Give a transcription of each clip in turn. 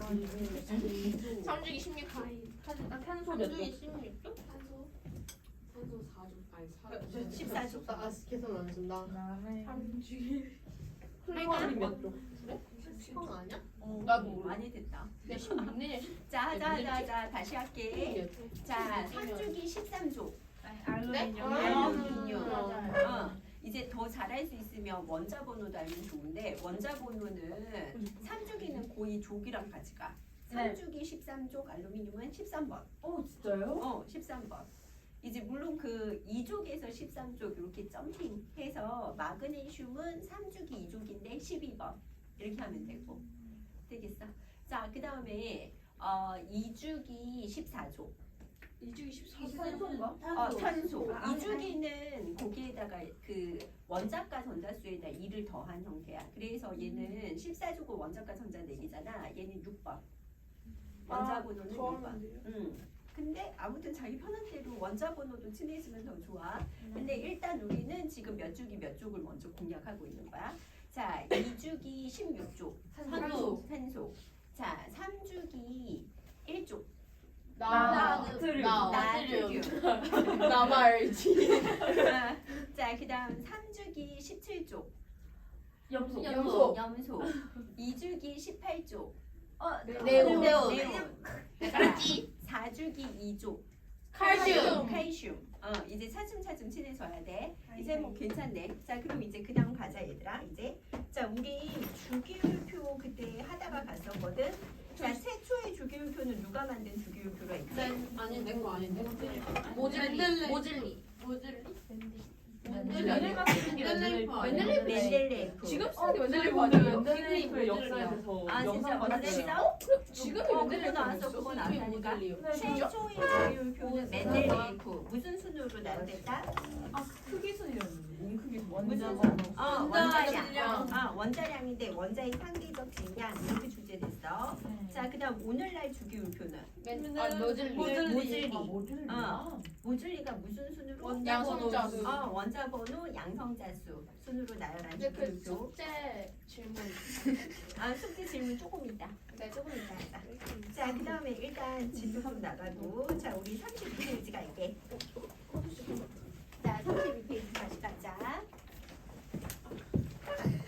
삼주기 16조. 탄소 몇 조? 16조? 산소 4조 아니 14조. 아 계산 안 준다. 그다음에 플로리는 몇 조? 형 아니야? 나도 많이 됐다. 내 16내년 자, 다시 할게. 자, 3주기 13조. 알루미늄. 알루미늄. 맞아요. 이제 더 잘할 수 있으면 원자 번호도 알면 좋은데 원자 번호는 3주기는 거의 족이랑 같이 가. 3주기 13족, 알루미늄은 13번. 진짜요? 13번. 이제 물론 그 2족에서 13족 이렇게 점핑해서 마그네슘은 3주기 2족인데 12번 이렇게 하면 되고 되겠어. 자, 그 다음에 2주기 14족. 2주기 14조. 탄소인가? 탄소. 아, 2주기는 거기에다가 그 원자과 전자수에다 2를 더한 형태야. 그래서 얘는 14족은 원자과 전자 4개잖아. 얘는 6번. 원자 번호는 6번. 근데 아무튼 자기 편한 대로 원자 번호도 친해지면 더 좋아. 근데 일단 우리는 지금 몇 주기 몇 족을 먼저 공략하고 있는 거야. 자, 2주기 16족. 산소. 자, 3주기 1족. 나트륨. 나트륨. 나말지. 자, 그 다음 3주기 17족. 염소. 염소. 2주기 18족. 네온. 알았지? 4주기 2족. 칼슘. 이제 차츰차츰 친해져야 돼. 이제 뭐 괜찮네. 자, 그럼 이제 그 다음 가자 얘들아. 이제 자, 우리 주기율표 그때 하다가 갔었거든. 자, 최초의 주기율표는 누가 만든 주기율표로 있지? 아니 내 거 아닌데. 모질리. 멘델레이프. 지금 쓰는 게 멘델레이프 멘델레이프 멘델레이프의 역사에 대해서 아, 진짜 영상 봤어요. 봤어? 지금이 그거 멘델레이프 나왔어. 그거 나왔다니까. 최초의 주기율표는 멘델레이프. 무슨 순으로 나열됐다? 크기 순이었는데. 크기 순. 무슨 원자가. 원자량. 원자량인데 원자의 상대적 질량 이렇게 주제됐어. 자, 그다음 오늘날 주기율표는 모질리. 모질리가 무슨 순으로? 양성자수. 원자 번호 양성자수 순으로 나열한 근데 그 주기율표. 숙제 질문. 숙제 질문 조금 있다. 네, 조금 있다. 자, 그다음에 일단 진도 좀 나가고, 자, 우리 32페이지 갈게. 자, 32페이지 다시 가자.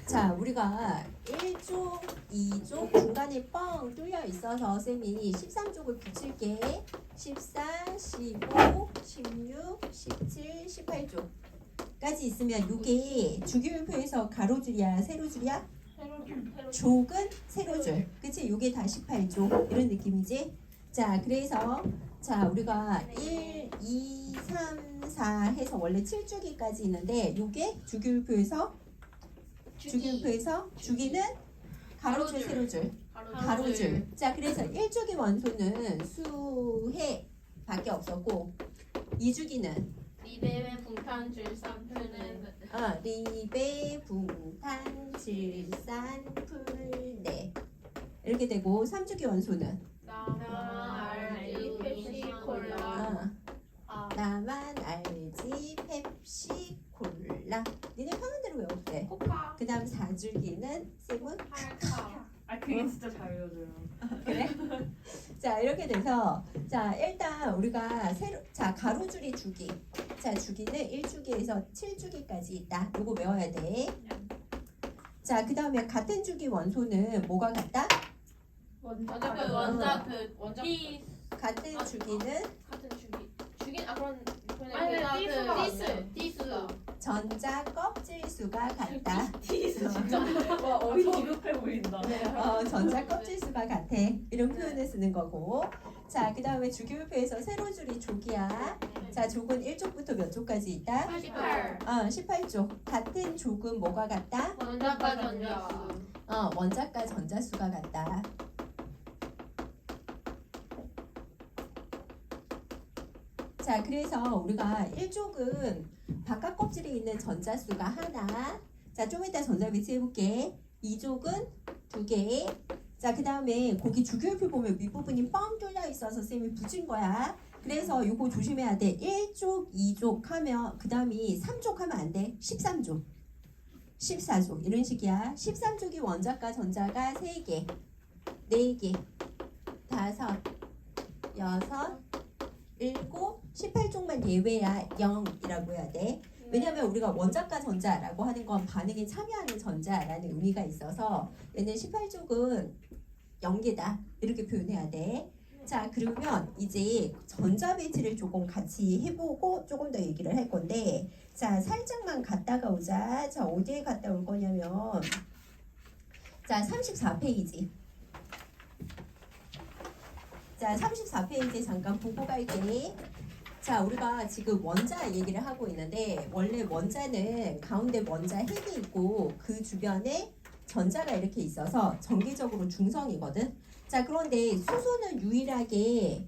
자, 우리가 1족, 2족 중간에 뻥 뚫려 있어서 쌤이 13족을 붙일게. 14, 15, 16, 17, 18족까지 있으면 이게 주기율표에서 가로줄이야, 세로줄이야? 족은 세로줄. 그치? 요게 다 18족. 이런 느낌이지? 자, 그래서 자, 우리가 1, 2, 3, 4 해서 원래 7주기까지 있는데 요게 주기율표에서 주기는 가로줄, 세로줄. 가로줄. 자, 그래서 1주기 원소는 수해 밖에 없었고 2주기는 리베의 분판 질산표는 리베, 붕탄, 질산, 풀네 이렇게 되고 3주기 원소는 알지, 펩시, 콜라. 나만 알지, 펩시, 콜라. 니네 편한 대로 외워도 돼. 코카. 그 다음 4주기는 쌤은 팔카. 그게 진짜 잘 외워져요. 그래? 자, 이렇게 돼서 자, 일단 우리가 자, 가로줄이 주기. 자, 주기는 1주기에서 7주기까지 있다. 요거 외워야 돼. 자, 그 다음에 같은 주기 원소는 뭐가 같다? 원자 같은 주기는 같은 주기 그런 디스. 전자 껍질 수가 같다. 와, 기급해 보인다. 전자 껍질 수가 같아. 이런 표현을 쓰는 거고. 자, 그 다음에 주기율표에서 세로줄이 족이야. 자, 족은 1족부터 몇 족까지 있다? 88. 18족. 같은 족은 뭐가 같다? 원자과 전자수. 원자과 전자수가 같다. 자, 그래서 우리가 1족은 바깥 껍질에 있는 전자수가 하나. 자, 좀 이따 전자 배치해볼게. 2족은 2개. 자, 그 다음에 거기 주기율표 보면 윗부분이 뻥 뚫려 있어서 쌤이 붙인 거야. 그래서 요거 조심해야 돼. 1족, 2족 하면 그 다음이 3족 하면 안 돼. 13족, 14족 이런 식이야. 13족이 원자과 전자가 3개, 4개, 다섯, 여섯, 일곱, 18쪽만 예외야 0이라고 해야 돼. 왜냐면 우리가 원자과 전자라고 하는 건 반응에 참여하는 전자라는 의미가 있어서 얘는 18쪽은 0개다 이렇게 표현해야 돼. 자 그러면 이제 전자 배치를 조금 같이 해보고 조금 더 얘기를 할 건데 자 살짝만 갔다가 오자. 자 어디에 갔다 올 거냐면 자 34페이지. 자 34페이지 잠깐 보고 갈게. 자 우리가 지금 원자 얘기를 하고 있는데 원래 원자는 가운데 원자 핵이 있고 그 주변에 전자가 이렇게 있어서 전기적으로 중성이거든. 자 그런데 수소는 유일하게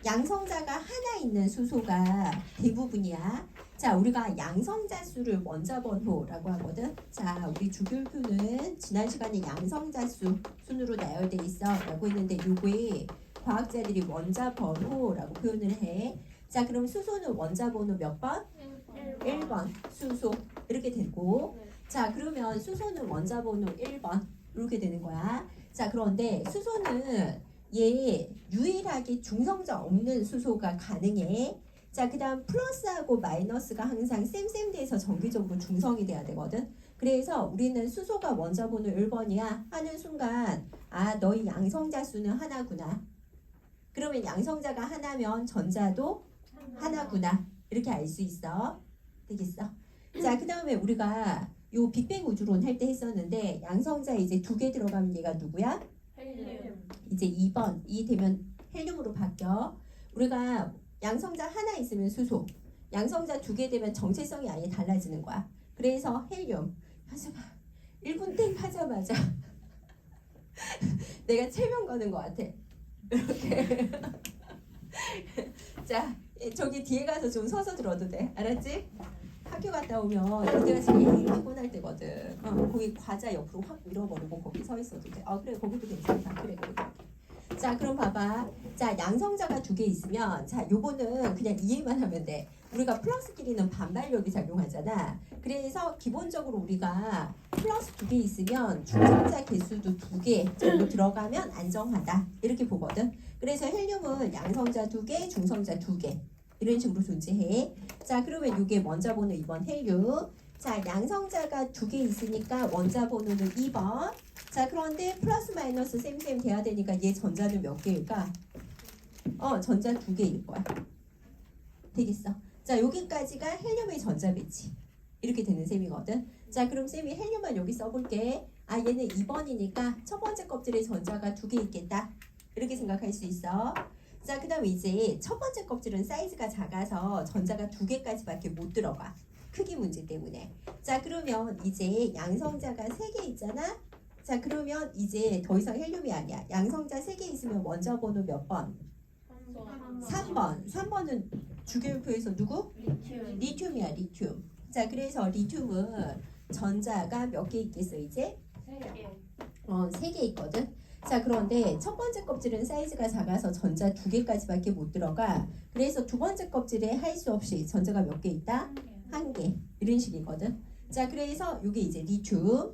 양성자가 하나 있는 수소가 대부분이야. 자 우리가 양성자 수를 원자 번호라고 하거든. 자 우리 주기율표는 지난 시간에 양성자 수 순으로 나열돼 있어 라고 했는데 요거에 과학자들이 원자 번호라고 표현을 해. 자 그럼 수소는 원자 번호 몇 번? 1번 수소 이렇게 되고 자 그러면 수소는 원자 번호 1번 이렇게 되는 거야. 자 그런데 수소는 얘 유일하게 중성자 없는 수소가 가능해. 자 그다음 플러스하고 마이너스가 항상 쌤쌤돼서 정기적으로 중성이 돼야 되거든. 그래서 우리는 수소가 원자 번호 1번이야 하는 순간 아 너희 양성자 수는 하나구나. 그러면 양성자가 하나면 전자도 하나구나 이렇게 알 수 있어. 되겠어? 자 그 다음에 우리가 요 빅뱅 우주론 할 때 했었는데 양성자 이제 2개 들어가면 얘가 누구야? 헬륨. 이제 2번 이 되면 헬륨으로 바뀌어. 우리가 양성자 하나 있으면 수소, 양성자 2개 되면 정체성이 아예 달라지는 거야. 그래서 헬륨. 현수가 1분 땡 하자마자 내가 체면 거는 것 같아. 이렇게. 자 저기 뒤에 가서 좀 서서 들어도 돼. 알았지? 학교 갔다 오면 그때가 제일 피곤할 때거든. 거기 과자 옆으로 확 밀어버리고 거기 서 있어도 돼. 그래 거기도 괜찮다. 그래. 자 그럼 봐봐. 자 양성자가 2개 있으면 자 요거는 그냥 이해만 하면 돼. 우리가 플러스끼리는 반발력이 작용하잖아. 그래서 기본적으로 우리가 플러스 2개 있으면 중성자 개수도 2개 정도 들어가면 안정하다 이렇게 보거든. 그래서 헬륨은 양성자 2개, 중성자 2개 이런 식으로 존재해. 자 그러면 이게 원자 번호 2번 헬륨. 자 양성자가 2개 있으니까 원자 번호는 2번. 자 그런데 플러스 마이너스 쌤쌤 돼야 되니까 얘 전자는 몇 개일까? 전자 2개일 거야. 되겠어? 자 여기까지가 헬륨의 전자 배치 이렇게 되는 셈이거든. 자 그럼 쌤이 헬륨만 여기 써볼게. 아 얘는 2번이니까 첫 번째 껍질에 전자가 2개 있겠다 이렇게 생각할 수 있어. 자 그 다음에 이제 첫 번째 껍질은 사이즈가 작아서 전자가 2개까지밖에 못 들어가. 크기 문제 때문에. 자 그러면 이제 양성자가 3개 있잖아. 자 그러면 이제 더 이상 헬륨이 아니야. 양성자 3개 있으면 원자 번호 몇 번? 3번. 3번은 주기율표에서 누구? 리튬이야 리튬. 자 그래서 리튬은 전자가 몇 개 있겠어 이제? 3개 있거든. 자 그런데 첫 번째 껍질은 사이즈가 작아서 전자 2개까지밖에 못 들어가. 그래서 두 번째 껍질에 할 수 없이 전자가 몇 개 있다? 1개 이런 식이거든. 자 그래서 이게 이제 리튬.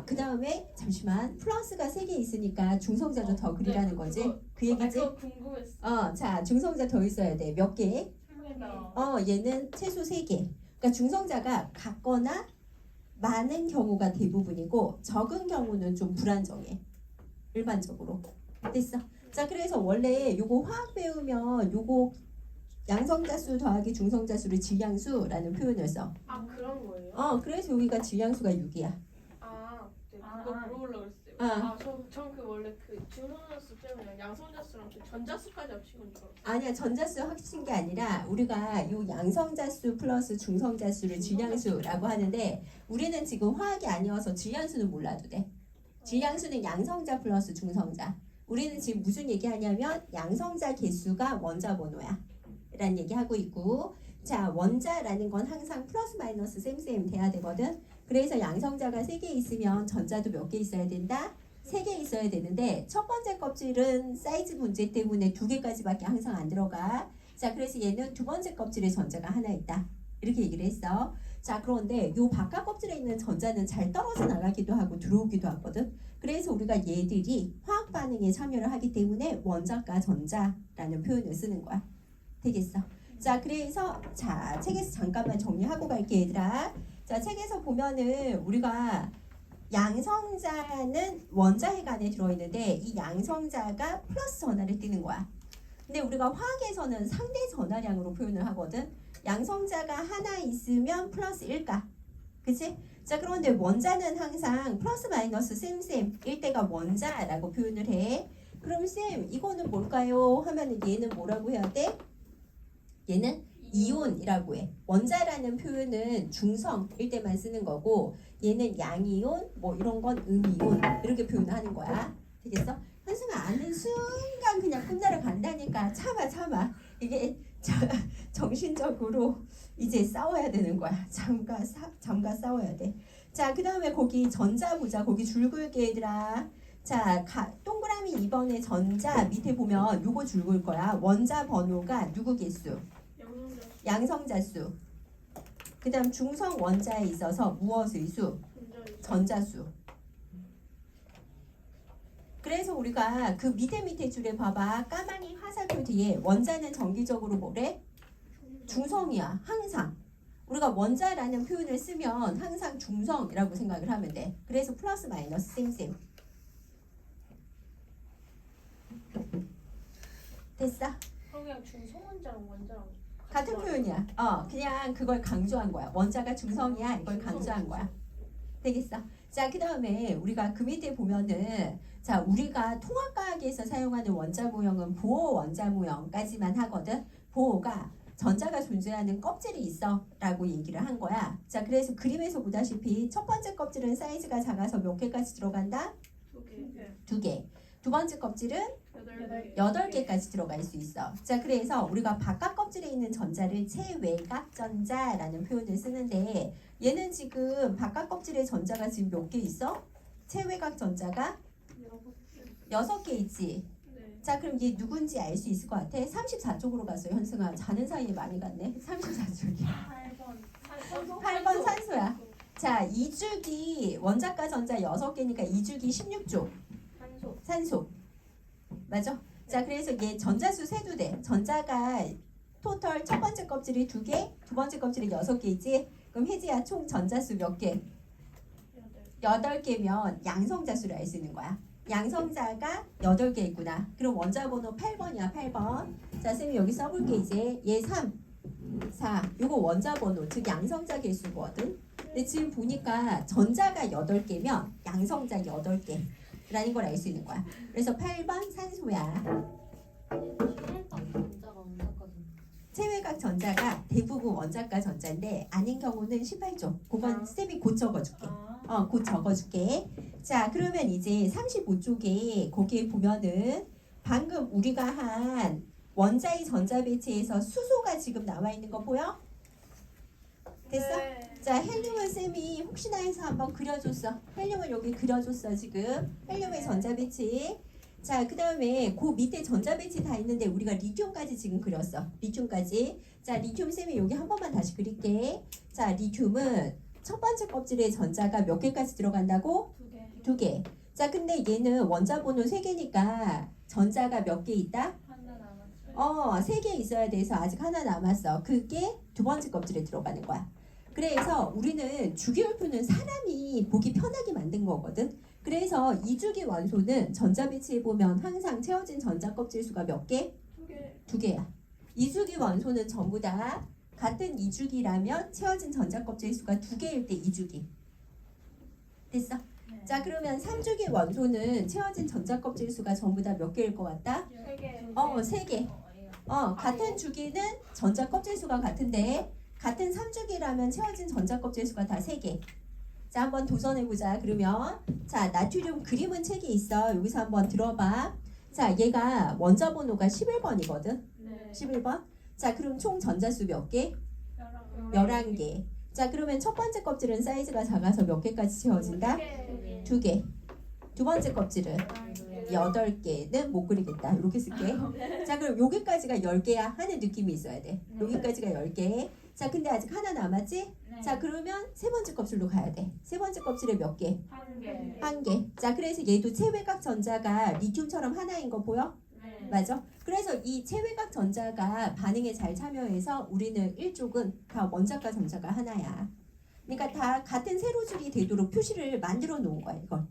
그 다음에 잠시만 플러스가 3개 있으니까 중성자도 더 그리라는 거지. 그 얘기지? 그거 궁금했어. 자 중성자 더 있어야 돼. 몇 개? 얘는 최소 3개. 그러니까 중성자가 같거나 많은 경우가 대부분이고 적은 경우는 좀 불안정해. 일반적으로. 됐어. 자 그래서 원래 요거 화학 배우면 요거 양성자 수 더하기 중성자 수를 질량수라는 표현을 써. 그런 거예요? 그래서 여기가 질량수가 6이야. 네, 그거 물어보려고 했어요. 전 그 원래 그 중성자수 때문에 양성자수랑 그 전자수까지 합친 건 줄 알았어요. 아니야 전자수 합친 게 아니라 우리가 요 양성자수 플러스 중성자수를 질량수라고 하는데 우리는 지금 화학이 아니어서 질량수는 몰라도 돼. 질량수는 양성자 플러스 중성자. 우리는 지금 무슨 얘기하냐면 양성자 개수가 원자 번호야 라는 얘기하고 있고 자 원자라는 건 항상 플러스 마이너스 쌤쌤 돼야 되거든. 그래서 양성자가 3개 있으면 전자도 몇 개 있어야 된다? 3개 있어야 되는데 첫 번째 껍질은 사이즈 문제 때문에 2개까지밖에 항상 안 들어가. 자 그래서 얘는 두 번째 껍질에 전자가 하나 있다 이렇게 얘기를 했어. 자 그런데 요 바깥 껍질에 있는 전자는 잘 떨어져 나가기도 하고 들어오기도 하거든. 그래서 우리가 얘들이 화학 반응에 참여를 하기 때문에 원자과 전자라는 표현을 쓰는 거야. 되겠어? 자, 그래서 자, 책에서 잠깐만 정리하고 갈게 얘들아. 자, 책에서 보면은 우리가 양성자는 원자핵 안에 들어있는데 이 양성자가 플러스 전하를 띠는 거야. 근데 우리가 화학에서는 상대 전하량으로 표현을 하거든. 양성자가 하나 있으면 플러스 1가. 그치? 자, 그런데 원자는 항상 플러스 마이너스 쌤일 때가 원자라고 표현을 해. 그럼 쌤 이거는 뭘까요? 하면은 얘는 뭐라고 해야 돼? 얘는 이온이라고 해. 원자라는 표현은 중성일 때만 쓰는 거고 얘는 양이온 뭐 이런 건 음이온 이렇게 표현하는 거야. 되겠어? 현승아 아는 순간 그냥 끝나러 간다니까 참아. 이게 정신적으로 이제 싸워야 되는 거야. 잠가 싸워야 돼. 자, 그 다음에 거기 전자 보자. 거기 줄 긋게 얘들아. 자, 동그라미 2번에 전자 밑에 보면 요거 줄 긋을 거야. 원자 번호가 누구 개수? 양성자 수. 그 다음 중성 원자에 있어서 무엇의 수? 전자 수. 그래서 우리가 그 밑에 줄에 봐봐. 까마귀 화살표 뒤에 원자는 정기적으로 뭐래? 중성이야. 항상. 우리가 원자라는 표현을 쓰면 항상 중성이라고 생각을 하면 돼. 그래서 플러스 마이너스 쌤. 됐어? 그럼 그냥 중성원자랑 원자랑 같은 표현이야. 그냥 그걸 강조한 거야. 원자가 중성이야. 이걸 강조한 거야. 되겠어? 자, 그 다음에 우리가 그 밑에 보면은 자, 우리가 통합과학에서 사용하는 원자 모형은 보호 원자 모형까지만 하거든. 보호가 전자가 존재하는 껍질이 있어 라고 얘기를 한 거야. 자, 그래서 그림에서 보다시피 첫 번째 껍질은 사이즈가 작아서 몇 개까지 들어간다? 2개. 두 번째 껍질은 8개까지 들어갈 수 있어. 자, 그래서 우리가 바깥 껍질에 있는 전자를 체외각 전자라는 표현을 쓰는데 얘는 지금 바깥 껍질에 전자가 지금 몇 개 있어? 체외각 전자가 6개 있지. 자, 그럼 얘 누군지 알 수 있을 것 같아? 34쪽으로 갔어요. 현승아. 자는 사이에 많이 갔네. 34쪽이야. 8번 산소야. 자, 2주기 원자과 전자 6개니까 2주기 16쪽. 산소. 맞아? 자, 그래서 얘 전자수 세도 돼. 전자가 토탈 첫 번째 껍질이 2개, 두 번째 껍질이 6개이지. 그럼 혜지야 총 전자수 몇 개? 8개면 양성자수를 알 수 있는 거야. 양성자가 8개 있구나. 그럼 원자 번호 8번이야. 8번. 자, 쌤이 여기 써볼게 이제. 얘 3, 4. 요거 원자 번호, 즉 양성자 개수거든. 근데 지금 보니까 전자가 8개면 양성자 8개. 라는 걸 알 수 있는 거야. 그래서 8번 산소야. 체외각 전자가 대부분 원자과 전자인데 아닌 경우는 18쪽. 그건 쌤이 곧 적어줄게. 곧 적어줄게. 자, 그러면 이제 35쪽에 거기에 보면은 방금 우리가 한 원자의 전자 배치에서 수소가 지금 나와 있는 거 보여? 됐어? 자, 헬륨은 쌤이 혹시나 해서 한번 그려줬어. 헬륨을 여기 그려줬어 지금. 헬륨의 전자 배치. 자, 그 다음에 그 밑에 전자 배치 다 있는데 우리가 리튬까지 지금 그렸어. 리튬까지. 자, 리튬 쌤이 여기 한 번만 다시 그릴게. 자, 리튬은 첫 번째 껍질에 전자가 몇 개까지 들어간다고? 2개. 자, 근데 얘는 원자 번호 3개니까 전자가 몇 개 있다? 3개 있어야 돼서 아직 하나 남았어. 그게 두 번째 껍질에 들어가는 거야. 그래서 우리는 주기율표는 사람이 보기 편하게 만든 거거든. 그래서 이주기 원소는 전자 배치해 보면 항상 채워진 전자 껍질 수가 몇 개? 2개야. 이주기 원소는 전부 다 같은 이주기라면 채워진 전자 껍질 수가 2개일 때 이주기. 됐어? 자, 그러면 3주기 원소는 채워진 전자 껍질 수가 전부 다 몇 개일 것 같다? 3개. 같은 주기는 전자 껍질 수가 같은데 같은 3주기라면 채워진 전자 껍질 수가 다 3개. 자, 한번 도전해보자. 그러면 자, 나트륨 그림은 책에 있어. 여기서 한번 들어봐. 자, 얘가 원자 번호가 11번이거든. 11번. 자, 그럼 총 전자수 몇 개? 11개. 자, 그러면 첫 번째 껍질은 사이즈가 작아서 몇 개까지 채워진다? 2개. 두 번째 껍질은 8개는 못 그리겠다. 이렇게 쓸게. 자, 그럼 여기까지가 10개야 하는 느낌이 있어야 돼. 여기까지가 10개. 자, 근데 아직 하나 남았지? 네. 자, 그러면 세 번째 껍질로 가야 돼. 세 번째 껍질에 몇 개? 한 개. 한 개. 자, 그래서 얘도 체외각 전자가 리튬처럼 하나인 거 보여? 네. 맞아? 그래서 이 체외각 전자가 반응에 잘 참여해서 우리는 일족은 다 원자과 전자가 하나야. 그러니까 다 같은 세로줄이 되도록 표시를 만들어 놓은 거야, 이걸.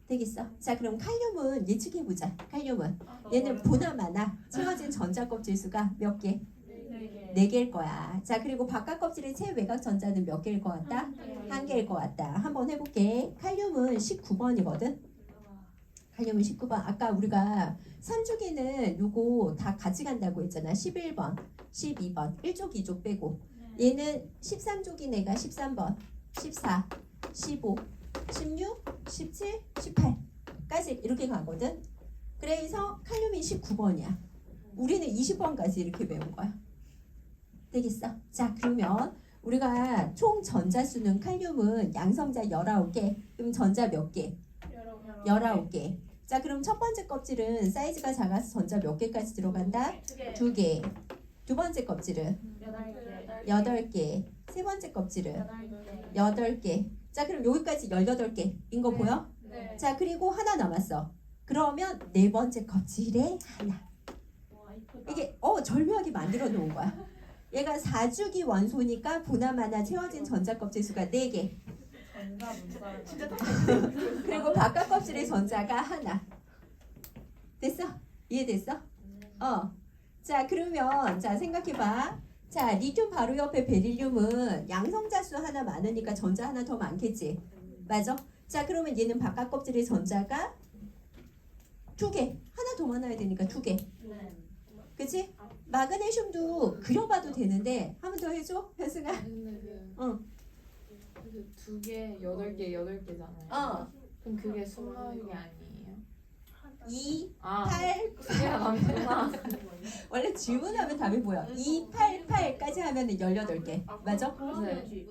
되겠어? 자, 그럼 칼륨은 예측해 보자. 칼륨은 얘는 보나마나 채워진 전자 껍질 수가 몇 개? 네 개. 4개일 거야. 자, 그리고 바깥 껍질의 체외각 전자는 몇 개일 것 같다? 한 개일 것 같다. 한번 해볼게. 칼륨은 19번이거든. 칼륨은 19번. 아까 우리가 3쪽에는 요거 다 같이 간다고 했잖아. 11번, 12번, 1쪽, 2쪽 빼고. 얘는 13쪽인 애가 13번, 14, 15, 16, 17, 18까지 이렇게 가거든. 그래서 칼륨이 19번이야. 우리는 20번까지 이렇게 배운 거야. 되겠어? 자, 그러면 우리가 총 전자수는 칼륨은 양성자 19개. 그럼 전자 몇 개? 19개. 자, 그럼 첫 번째 껍질은 사이즈가 작아서 전자 몇 개까지 들어간다? 2개. 두 번째 껍질은 8개. 세 번째 껍질은 8개. 자, 그럼 여기까지 18개인 거 보여? 네. 자, 그리고 하나 남았어. 그러면 네 번째 껍질에 하나. 이게 절묘하게 만들어 놓은 거야. 얘가 4주기 원소니까 보나마나 채워진 전자 껍질 수가 4개. 전자 문자를 진짜 다 그리고 바깥 껍질의 전자가 하나. 됐어? 이해됐어? 자, 그러면 자, 생각해 봐. 자, 리튬 바로 옆에 베릴륨은 양성자수 하나 많으니까 전자 하나 더 많겠지. 맞아? 자, 그러면 얘는 바깥 껍질의 전자가 2개. 하나 더 많아야 되니까 2개. 그치? 마그네슘도 그려봐도 되는데 한 번 더 해줘, 현승아. 응. 두 개, 8개, 8개잖아요. 그럼 그게 순화율이 아니에요? 2, 아, 8, 두 개가 남구나. 원래 질문하면 답이 보여. 2, 8, 8까지 하면 18개. 맞아? 네.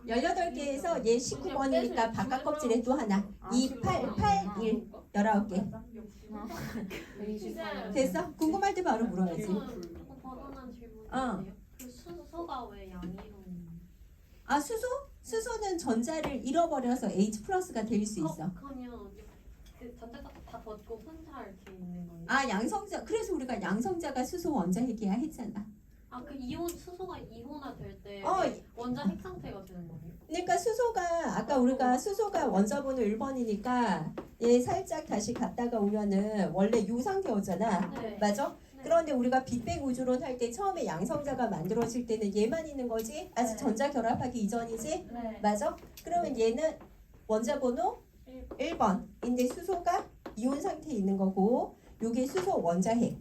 18개에서 얘 19번이니까 바깥 껍질에 또 하나. 2, 8, 8, 1, 19개. 됐어? 궁금할 때 바로 물어야지. 버전한 질문인데요. 그 수소가 왜 양이로? 아, 수소는 전자를 잃어버려서 H 플러스가 될 수 있어. 그러면 그 전자가 다 벗고 혼자 이렇게 있는 거예요? 아, 양성자. 그래서 우리가 양성자가 수소 원자핵이야 했잖아. 그 이온 수소가 이온화 될 때 어, 원자 핵 상태가 되는 거예요? 그러니까 수소가 아까 우리가 수소가 원자번호 1번이니까 얘 살짝 다시 갔다가 오면은 원래 요 상태였잖아. 네. 맞아? 그런데 우리가 빅뱅 우주론 할 때 처음에 양성자가 만들어질 때는 얘만 있는 거지? 아직 네. 전자 결합하기 이전이지? 네. 맞아? 그러면 얘는 원자번호 1번인데 수소가 이온 상태에 있는 거고 요게 수소 원자핵.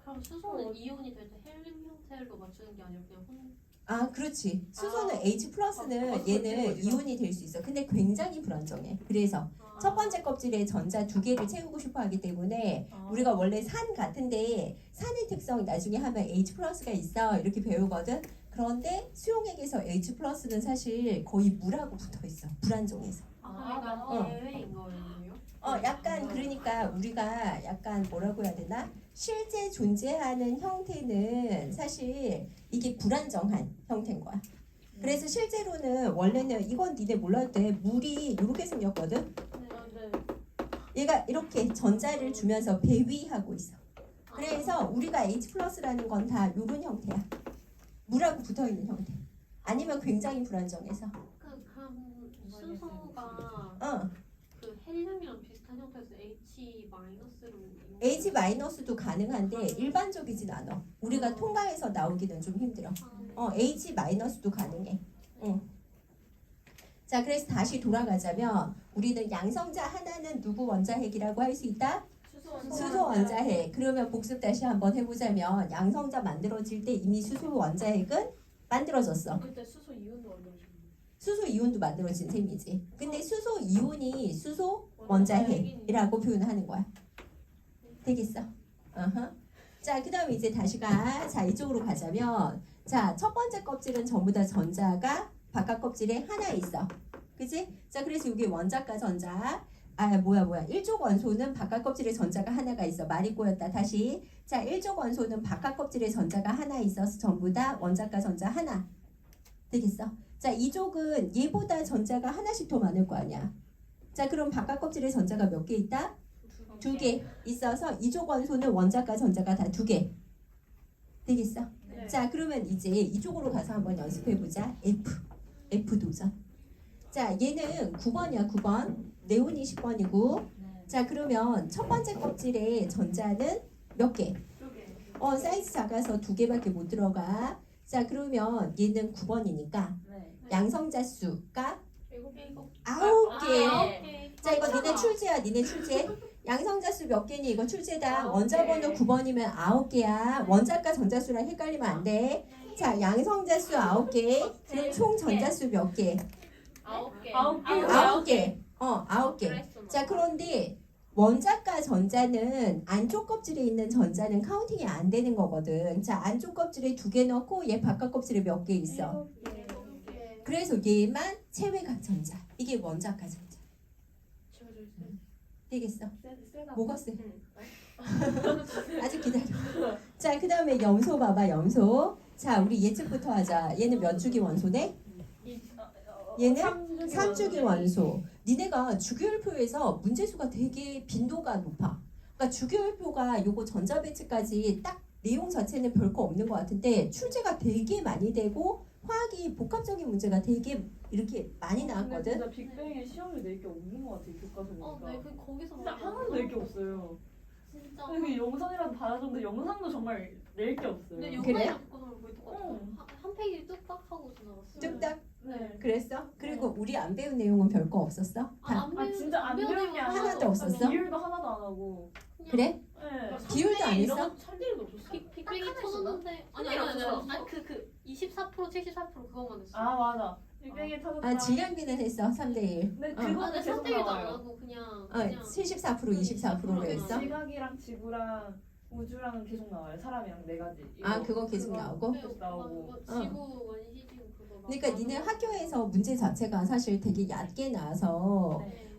그럼 수소는 이온이 될 때 헬륨 형태로 맞추는 게 아니라 그냥 아, 그렇지. 수소는 H 플러스는 얘는 이온이 될 수 있어. 근데 굉장히 불안정해. 그래서 첫 번째 껍질에 전자 2개를 채우고 싶어 하기 때문에 우리가 원래 산 같은데 산의 특성 나중에 하면 H 플러스가 있어 이렇게 배우거든. 그런데 수용액에서 H 플러스는 사실 거의 물하고 붙어 있어. 불안정해서. 그러니까 예외인 거예요? 약간 그러니까 우리가 약간 뭐라고 해야 되나? 실제 존재하는 형태는 사실 이게 불안정한 형태인 거야. 그래서 실제로는 원래는 이건 니네 몰라도 돼. 물이 이렇게 생겼거든. 얘가 이렇게 전자를 주면서 배위하고 있어. 그래서 우리가 H 플러스라는 건 다 이런 형태야. 물하고 붙어 있는 형태. 아니면 굉장히 불안정해서. 그럼 수소가 그 헬륨이랑 비슷한 형태에서 H-로 H 마이너스도 가능한데 일반적이진 않아. 우리가 통과해서 나오기는 좀 힘들어. H 마이너스도 가능해. 자, 그래서 다시 돌아가자면 우리는 양성자 하나는 누구 원자핵이라고 할 수 있다? 수소 원자핵. 그러면 복습 다시 한번 해보자면 양성자 만들어질 때 이미 수소 원자핵은 만들어졌어. 그때 수소 이온도 만들어지고. 수소 이온도 만들어진 셈이지. 근데 수소 이온이 수소 원자핵이라고 표현하는 거야. 되겠어? 자, 그 다음에 이제 다시 가. 자, 이쪽으로 가자면 자, 첫 번째 껍질은 전부 다 전자가 바깥 껍질에 하나 있어. 그치? 자, 그래서 이게 원자과 전자. 뭐야 1족 원소는 바깥 껍질에 전자가 하나가 있어. 말이 꼬였다. 다시. 자 1족 원소는 바깥 껍질에 전자가 하나 있어서 전부 다 원자과 전자 하나. 되겠어? 자 2족은 얘보다 전자가 하나씩 더 많을 거 아니야. 자 그럼 바깥 껍질에 전자가 몇 개 있다? 2개 있어서 2족 원소는 원자과 전자가 다 2개. 되겠어? 네. 자 그러면 이제 이쪽으로 가서 한번 연습해보자. F 도전. 자 얘는 9번이야 9번. 네온이 10번이고. 자 그러면 첫 번째 껍질에 전자는 몇 개? 사이즈 작아서 2개밖에 못 들어가. 자 그러면 얘는 9번이니까 네. 양성자 수가 7개. 9개. 자 이거 니네 출제야 니네 출제. 양성자 수 몇 개니 이거 출제다. 원자 번호 9번이면 9개야. 원자과 전자수랑 헷갈리면 안 돼. 자 양성자 수 9개. 그럼 총 전자수 몇 개? 9개. 9개. 9개. 자 그런데 원자과 전자는 안쪽 껍질에 있는 전자는 카운팅이 안 되는 거거든. 자 안쪽 껍질에 2개 넣고 얘 바깥 껍질에 몇 개 있어. 그래서 얘만 체외각 전자. 이게 원자과 전자. 되겠어? 뭐가 세? 아직 기다려. 자 그 다음에 염소 봐봐 염소. 자 우리 예측부터 하자. 얘는 몇 주기 원소네? 얘는 3주기 원소. 니네가 주기율표에서 문제수가 되게 빈도가 높아. 그러니까 주기율표가 요거 전자배치까지 딱 내용 자체는 별거 없는 것 같은데 출제가 되게 많이 되고 화학이 복합적인 문제가 되게 이렇게 많이 나왔거든. 진짜 빅뱅에 시험을 낼 게 없는 것 같아요. 교과서 보니까. 네, 그 거기서 진짜 하나도 낼 게 없어요. 진짜. 여기 영상이라도 받아줬는데 영상도 정말 낼 게 없어요. 근데 그래? 요번에 거의 똑같아. 한 페이지 뚝딱 하고 지나갔어. 뚝딱 네. 그랬어? 그리고 우리 안 배운 내용은 별거 없었어? 다 아 진짜 안 배운 게 하나도 없었어? 이율도 하나도 안 하고. 그래? 네. 기울도 안 했어? 살리도 없었어. 빅뱅이 터졌는데 아니 그 24% 74% 그거만 했어. 아 맞아. 빅뱅에 터졌다. 아 질량비는 했어 3대1. 근데 어. 그거는 근데 계속 3대1도 안 나와요. 하고 그냥 74% 24%로 했어? 지각이랑 지구랑 우주랑은 계속 나와요. 사람이랑 네 가지. 아 그거 계속 나오고? 계속 나오고. 지구 원시지구 그거 막. 그러니까 니네 학교에서 문제 자체가 사실 되게 얕게 나와서 네.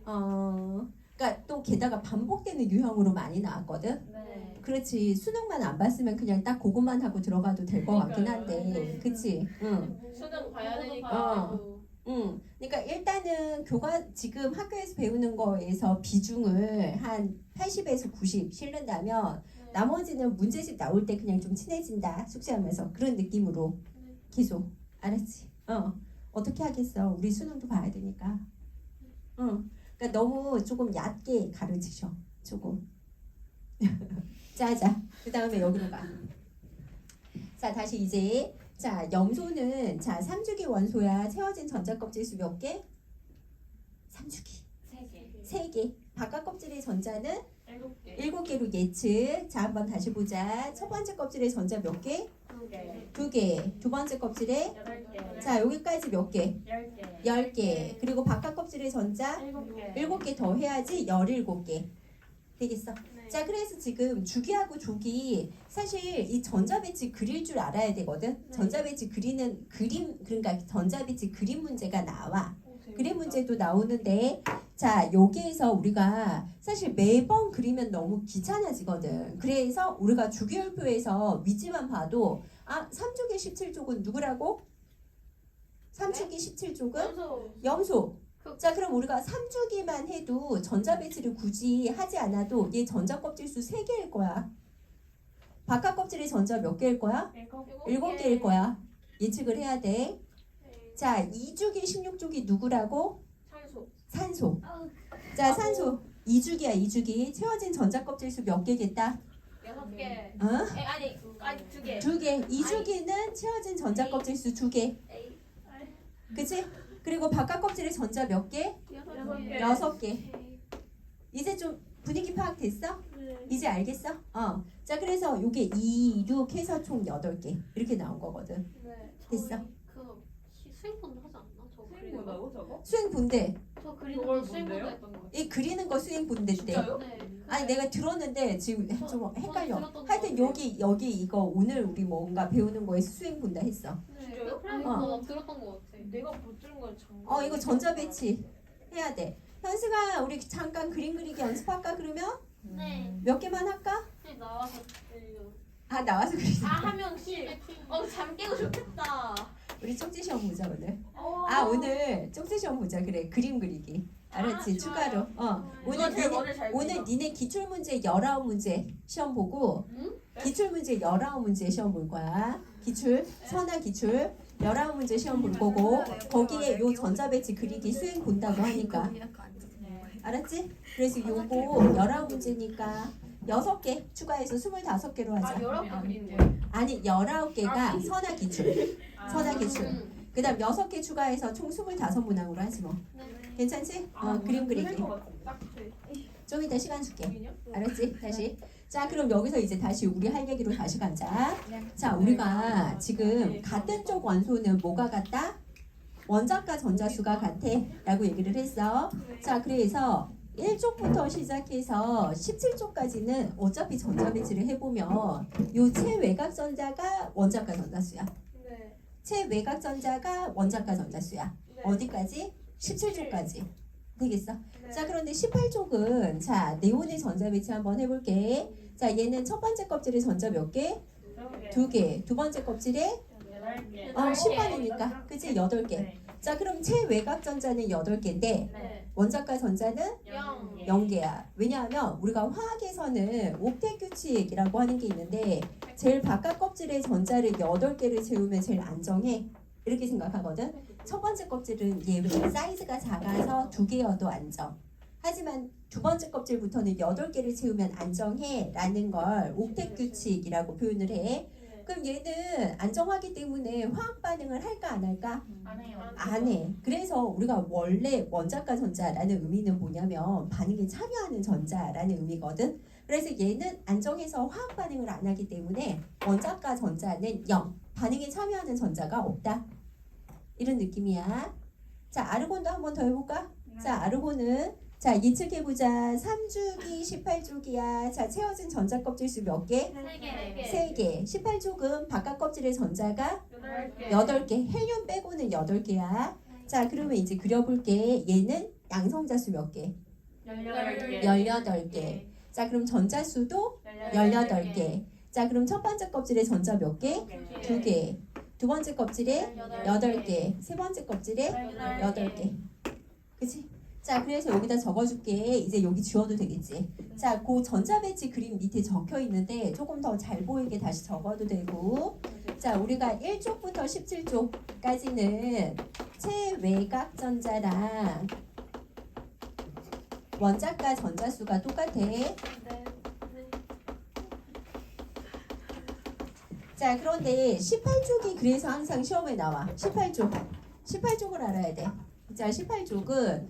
그러니까 또 게다가 반복되는 유형으로 많이 나왔거든. 네. 그렇지 수능만 안 봤으면 그냥 딱 그것만 하고 들어가도 될 것 같긴 한데, 네. 그치? 응. 수능 봐야 되니까. 응. 그러니까 일단은 지금 학교에서 배우는 거에서 비중을 한 80에서 90 실른다면 나머지는 문제집 나올 때 그냥 좀 친해진다 숙제하면서 그런 느낌으로 계속 알았지? 어떻게 하겠어? 우리 수능도 봐야 되니까. 그러니까 너무 조금 얕게 가르치셔. 조금. 자. 그 다음에 여기로 가. 자, 다시 이제 자 염소는 자 3주기 원소야. 채워진 전자 껍질 수 몇 개? 3주기. 3개. 바깥 껍질의 전자는 7개. 7개로 예측. 자, 한번 다시 보자. 첫 번째 껍질의 전자 몇 개? 2개. 두 번째 껍질에 8개. 자, 여기까지 몇 개? 10개. 10개. 그리고 바깥 껍질의 전자 7개. 7개 더 해야지 17개. 되겠어? 자, 그래서 지금 주기하고 조기 사실 이 전자배치 그릴 줄 알아야 되거든. 전자배치 그리는 그림, 그러니까 전자배치 그림 문제가 나와. 그림 문제도 나오는데 자 여기에서 우리가 사실 매번 그리면 너무 귀찮아지거든. 그래서 우리가 주기율표에서 위치만 봐도 3주기 17족은 누구라고? 3주기 17족은 염소. 자 그럼 우리가 3주기만 해도 전자배치를 굳이 하지 않아도 얘 전자 껍질 수 3개일 거야. 바깥 껍질의 전자 몇 개일 거야? 7개일 거야. 예측을 해야 돼. 자 2주기 16족이 누구라고? 산소. 자 산소 2주기야 2주기. 채워진 전자 껍질 수 몇 개겠다? 6개. 아니 2개. 2개. 2주기는 채워진 전자 껍질 수 2개. 그치? 그리고 바깥 껍질의 전자 몇 개? 6개. 이제 좀 분위기 파악됐어? 이제 알겠어? 자 그래서 요게 2, 6 해서 총 8개 이렇게 나온 거거든. 됐어? 그 수행본도 하지 않나? 저 그리는 거. 뭐라고 저거? 수행 본대. 저 그리는 그걸 거 수행본도 본대요? 했던 거 같아요. 이 그리는 거 수행 본대인데. 진짜요? 네. 아니 내가 들었는데 지금 좀 헷갈려. 들었던 거 하여튼 같아요. 여기 이거 오늘 우리 뭔가 배우는 거에서 수행 본다 했어. 네. 진짜요? 그래서 들었던 거 같아. 내가 못 들은 건 장. 이거 전자 배치 해야 돼. 현승아 우리 잠깐 그림 그리기 연습할까 그러면? 네. 몇 개만 할까? 나와서 들려. 아 나와서 그리자. 한 명씩. 잠 깨고 좋겠다. 우리 쪽지 시험 보자 오늘. 어. 아 오늘 쪽지 시험 보자. 그래 그림 그리기. 알았지? 아, 추가로. 누가 제일 먼저 잘 오늘 그려? 니네 기출문제 19문제 시험 보고 기출문제 19문제 시험 볼 거야. 기출, 선화 기출 19문제 시험 볼 거고 거기에 요 전자배치 그리기 수행 본다고 하니까 알았지? 그래서 요거 19문제니까 6개 추가해서 25개로 하자. 19개 그리는 거. 아니 19개가 선화 기출 선화 기출 그 다음 6개 추가해서 총 25문항으로 하지 뭐. 괜찮지? 그림 그리기 좀 이따 시간 줄게. 알았지? 다시. 자 그럼 여기서 이제 다시 우리 할 얘기로 다시 가자. 자 우리가 지금 같은 쪽 원소는 뭐가 같다? 원자과 전자수가 같아 라고 얘기를 했어. 자 그래서 1쪽부터 시작해서 17쪽까지는 어차피 전자배치를 해보면 요 최외곽 전자가 원자과 전자수야. 네. 최외곽 전자가 원자과 전자수야. 네. 어디까지? 17쪽까지. 되겠어? 네. 자 그런데 18쪽은 자 네온의 전자 배치 한번 해볼게. 자 얘는 첫 번째 껍질에 전자 몇 개? 2개. 두 번째 껍질에 10번이니까 그치? 8개. 자 그럼 최외곽 전자는 8개인데 네. 원자과 전자는 0. 0개야. 왜냐하면 우리가 화학에서는 옥텟 규칙이라고 하는 게 있는데 제일 바깥 껍질에 전자를 8개를 채우면 제일 안정해. 이렇게 생각하거든. 첫 번째 껍질은 예외. 사이즈가 작아서 2개여도 안정. 하지만 두 번째 껍질부터는 8개를 채우면 안정해 라는 걸 옥텟 규칙이라고 표현을 해. 그럼 얘는 안정하기 때문에 화학 반응을 할까 안 할까? 안 해요. 안 해. 그래서 우리가 원래 원자과 전자라는 의미는 뭐냐면 반응에 참여하는 전자라는 의미거든. 그래서 얘는 안정해서 화학 반응을 안 하기 때문에 원자과 전자는 0. 반응에 참여하는 전자가 없다. 이런 느낌이야. 자, 아르곤도 한 번 더 해볼까? 자, 아르곤은 자 예측해보자. 3주기 18쪽이야. 자, 채워진 전자 껍질 수 몇 개? 3개. 18쪽은 바깥 껍질의 전자가 8개. 헬륨 빼고는 8개야. 자, 그러면 이제 그려볼게. 얘는 양성자 수 몇 개? 18개. 자, 그럼 전자수도 18개. 자, 그럼 첫 번째 껍질에 전자 몇 개? 2개. 두 번째 껍질에 8개. 세 번째 껍질에 8개. 그치? 자, 그래서 여기다 적어줄게. 이제 여기 지워도 되겠지? 자, 그 전자배치 그림 밑에 적혀 있는데 조금 더 잘 보이게 다시 적어도 되고. 자, 우리가 1쪽부터 17쪽까지는 최외곽 전자랑 원자과 전자수가 똑같아. 자, 그런데 18쪽이 그래서 항상 시험에 나와. 18쪽을 알아야 돼. 자, 18쪽은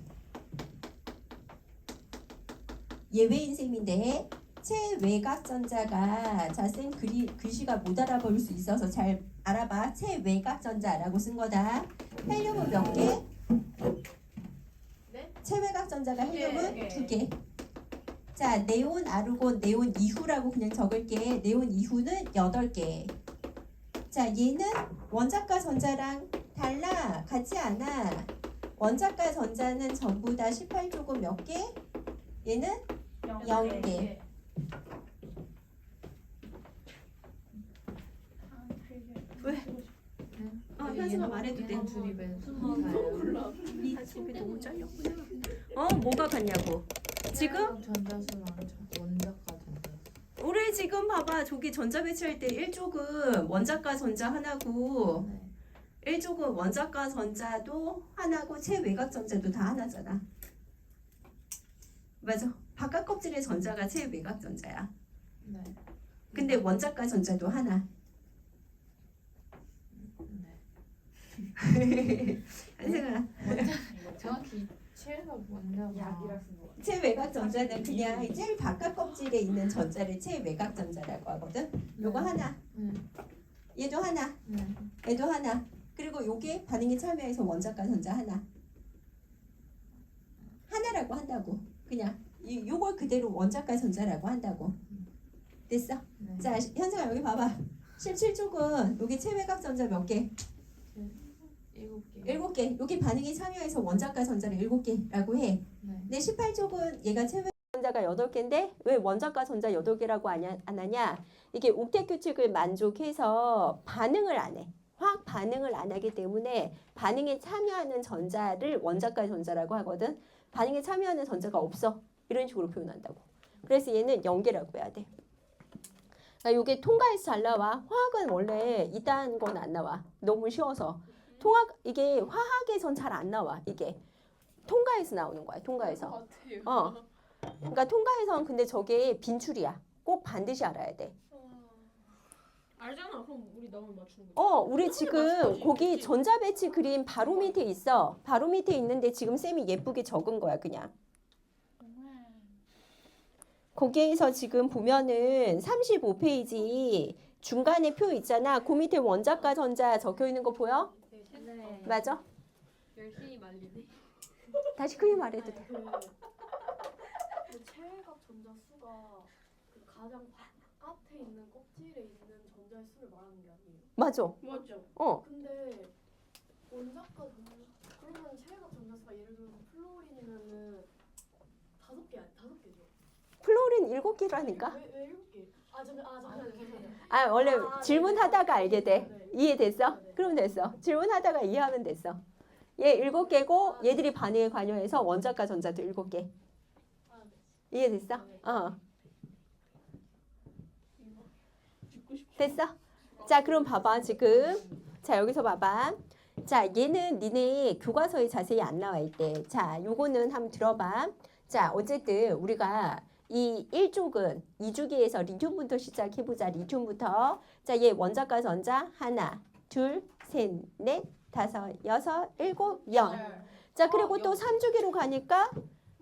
예외인 셈인데 최외곽 전자가 자, 쌤 글씨가 못 알아볼 수 있어서 잘 알아봐. 최외곽 전자라고 쓴 거다. 헬륨은 몇 개? 네? 최외곽 전자가 헬륨은 네. 2개. 자, 네온, 아르곤, 네온 이후라고 그냥 적을게. 네온 이후는 8개. 자, 얘는 원자과 전자랑 달라. 같지 않아. 원자과 전자는 전부 다 18조금 몇 개? 얘는 0개. 왜? 현수가 말해도 돼. 줄입에 몰라. 이 집이 너무 잘렸구나. 뭐가 같냐고. 지금? 전자수 많죠. 원자과 전자. 우리 지금 봐봐. 저기 전자 배치할 때 1쪽은 원자과 전자 하나고 네. 1쪽은 원자과 전자도 하나고 최외곽 전자도 다 하나잖아. 맞아. 바깥 껍질의 전자가 최외곽 전자야. 네. 근데 원자과 전자도 하나. 네. 한승아. 정확히 최가 원자가 최외곽 전자는 그냥 제일 바깥 껍질에 있는 전자를 최외곽 전자라고 하거든. 요거 하나. 얘도 하나. 네. 얘도 하나. 그리고 요게 반응에 참여해서 원자과 전자 하나. 하나라고 한다고. 그냥 요걸 그대로 원자과 전자라고 한다고. 됐어? 네. 자, 현정아 여기 봐봐. 17쪽은 여기 최외곽 전자 몇 개? 7개. 7개. 여기 반응에 참여해서 원자과 전자를 7개라고 해. 네. 근데 18족은 얘가 채워 전자가 8개인데 왜 원자과 전자 8개라고 안 하냐? 이게 옥텟 규칙을 만족해서 반응을 안 해. 화학 반응을 안 하기 때문에 반응에 참여하는 전자를 원자과 전자라고 하거든. 반응에 참여하는 전자가 없어. 이런 식으로 표현한다고. 그래서 얘는 0개라고 해야 돼. 그러니까 이게 통과해서 잘 나와. 화학은 원래 이딴 건 안 나와. 너무 쉬워서. 이게 화학에선 잘 안 나와. 이게 통과해서 나오는 거야. 통과해서. 그러니까 통과해선 근데 저게 빈출이야. 꼭 반드시 알아야 돼. 알잖아. 그럼 우리 너무 맞추는 거지. 우리 지금 거기 전자 배치 그림 바로 밑에 있어. 바로 밑에 있는데 지금 쌤이 예쁘게 적은 거야, 그냥. 거기에서 지금 보면은 35페이지 중간에 표 있잖아. 그 밑에 원자과 전자 적혀 있는 거 보여? 네. 맞아? 열심히 말리네. 다시 크게 말해도 돼. 그 체외각 전자 수가 그 가장 바깥에 있는 껍질에 있는 전자의 수를 말하는 게 아니에요. 맞아. 맞죠. 근데 원자과 전자 그러면 체외각 전자 수가 예를 들면 플로린이면은 5개죠. 플로린 7개라니까. 왜 7개? 잠시만요. 원래 네. 질문하다가 알게 돼. 네. 이해됐어? 네. 그럼 됐어. 질문하다가 이해하면 됐어. 얘 7개고 얘들이 반응에 관여해서 원자과 전자도 7개. 이해됐어? 됐어? 자, 그럼 봐봐. 지금. 자, 여기서 봐봐. 자, 얘는 니네 교과서에 자세히 안 나와 있대. 자, 요거는 한번 들어봐. 자, 어쨌든 우리가 이 1쪽은 2주기에서 리튬부터 시작해보자. 리튬부터. 자, 얘 원자과 전자 하나, 둘, 셋, 넷, 다섯, 여섯, 일곱, 0. 자, 그리고 또 3주기로 가니까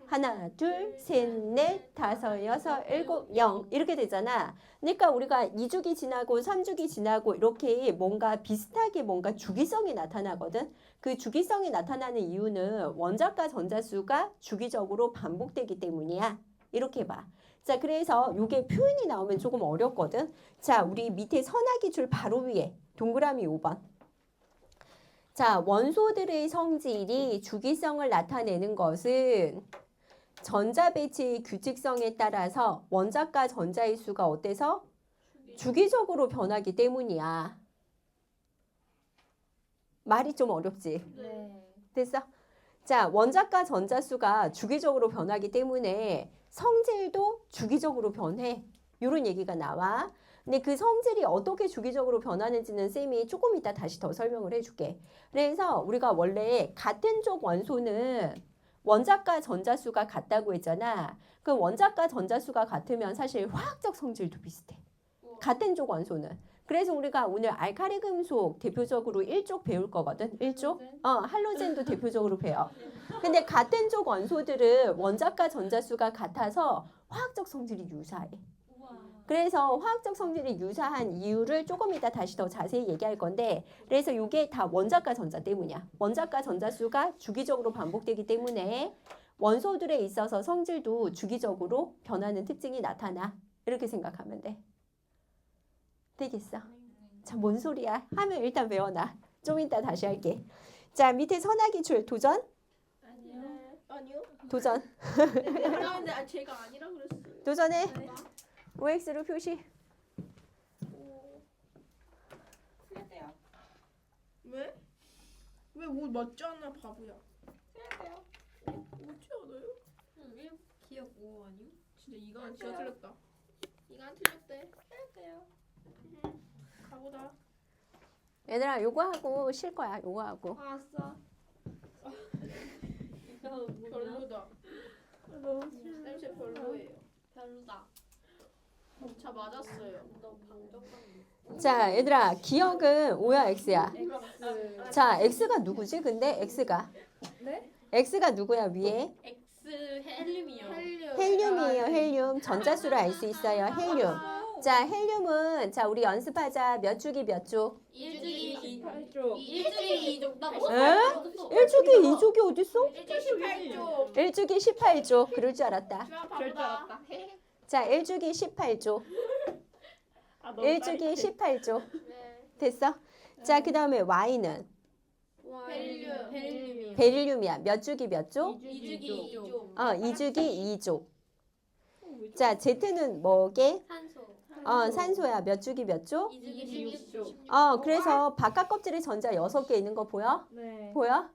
하나, 둘, 셋, 넷, 다섯, 여섯, 일곱, 0 이렇게 되잖아. 그러니까 우리가 2주기 지나고 3주기 지나고 이렇게 뭔가 비슷하게 뭔가 주기성이 나타나거든. 그 주기성이 나타나는 이유는 원자과 전자수가 주기적으로 반복되기 때문이야. 이렇게 봐. 자, 그래서 이게 표현이 나오면 조금 어렵거든. 자, 우리 밑에 선하기 줄 바로 위에 동그라미 5번. 자, 원소들의 성질이 주기성을 나타내는 것은 전자 배치의 규칙성에 따라서 원자과 전자의 수가 어때서? 주기적으로 변하기 때문이야. 말이 좀 어렵지? 네. 됐어? 자, 원자과 전자수가 주기적으로 변하기 때문에 성질도 주기적으로 변해. 이런 얘기가 나와. 근데 그 성질이 어떻게 주기적으로 변하는지는 쌤이 조금 이따 다시 더 설명을 해줄게. 그래서 우리가 원래 같은 쪽 원소는 원자과 전자수가 같다고 했잖아. 그 원자과 전자수가 같으면 사실 화학적 성질도 비슷해. 같은 쪽 원소는. 그래서 우리가 오늘 알칼리 금속 대표적으로 1쪽 배울 거거든. 1쪽? 할로젠도 대표적으로 배워. 근데 같은 쪽 원소들은 원자과 전자수가 같아서 화학적 성질이 유사해. 그래서 화학적 성질이 유사한 이유를 조금 이따 다시 더 자세히 얘기할 건데, 그래서 이게 다 원자과 전자 때문이야. 원자과 전자수가 주기적으로 반복되기 때문에 원소들에 있어서 성질도 주기적으로 변하는 특징이 나타나. 이렇게 생각하면 돼. 되겠어? 자, 뭔 소리야? 하면 일단 외워놔. 좀 이따 다시 할게. 자, 밑에 선하기 줄 도전? 아니요. 도전. 근데 제가 아니라 그랬어요. 도전해. OX로 표시. 틀렸대요. 왜? 왜 뭐 맞지 않아 바보야? 틀렸대요. 맞지 않아요? 1 기억 5 아니요? 진짜 이거 안 틀렸다. 이거 안 틀렸대. 틀렸대요. 가보자. 얘들아, 요거 하고 쉴 거야. 요거 하고. 알았어. 이거 뭐야? 별로다. 냄새 별로예요. 별로다. 자 맞았어요. 너 방정받네. 자, 얘들아, 기억은 O야, X야? X. 자, X가 누구지? 근데 X가. 네? X가 누구야, 위에? X 헬륨이요. 헬륨이에요, 헬륨. 전자수를 알 수 있어요, 헬륨. 자, 헬륨은, 자, 우리 연습하자. 몇 주기 몇 주? 1주기 8조. 1주기 2족. 나 에? 뭐? 1주기, 2주기 어딨어? 1주기 18조. 1주기 18조. 그럴 줄 알았다. 줄 알았다. 자, 1주기 18조. 1주기 18조. 네. 됐어? 자, 그 다음에 Y는? 헬륨. 헬륨이요. 베릴륨이야. 몇 주기 몇 족? 2주기 2조. 2주기 2족. 자, Z는 뭐게? 산소. 산소야. 몇 주기 몇 족? 2주기 16조. 그래서 바깥 껍질에 전자 6개 있는 거 보여? 네. 보여?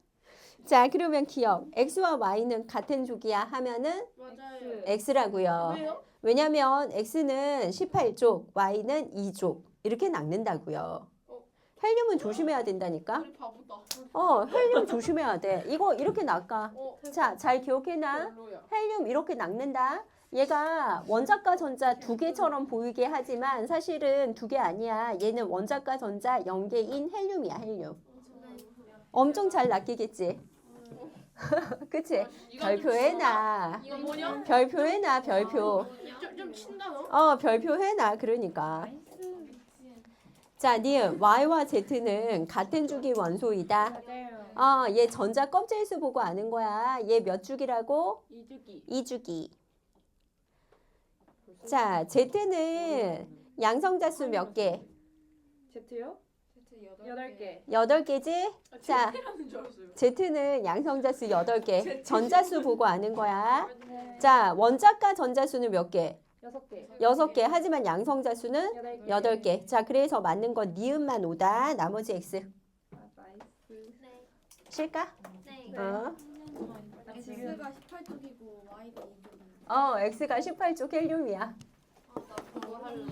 자, 그러면 기억. X와 Y는 같은 족이야 하면은 맞아요. X라고요. 왜요? 왜냐면 X는 18족, Y는 2족. 이렇게 낚는다고요. 헬륨은 조심해야 된다니까. 우리 바보다. 헬륨 조심해야 돼. 이거 이렇게 낚아. 자, 잘 기억해놔. 별로야. 헬륨 이렇게 낚는다. 얘가 원자과 전자 2개처럼 보이게 하지만 사실은 2개 아니야. 얘는 원자과 전자 0개인 헬륨이야, 헬륨. 엄청 잘 낚이겠지? 그치? 별표해놔. 이거 뭐냐? 별표해놔, 별표. 좀 친다 너. 별표해놔, 그러니까. 자, 니은 Y와 Z는 같은 주기 원소이다. 맞아요. 얘 전자 껍질수 보고 아는 거야. 얘 몇 주기라고? 2주기. 2주기. 자, Z는 양성자수 몇 개? Z요? 8개. 8개지? 자, 라는 줄 알았어요. Z는 양성자수 8개. 전자수 보고 아는 거야. 네. 자, 원자과 전자수는 몇 개? 6개. 6개. 하지만 양성자수는 8개. 8개. 자, 그래서 맞는 건 니은만 오다. 나머지 X. 나이스. 네. 실까? 네. X가 18쪽이고 Y가 2쪽이고. X가 18쪽 헬륨이야. 나 그거 할래.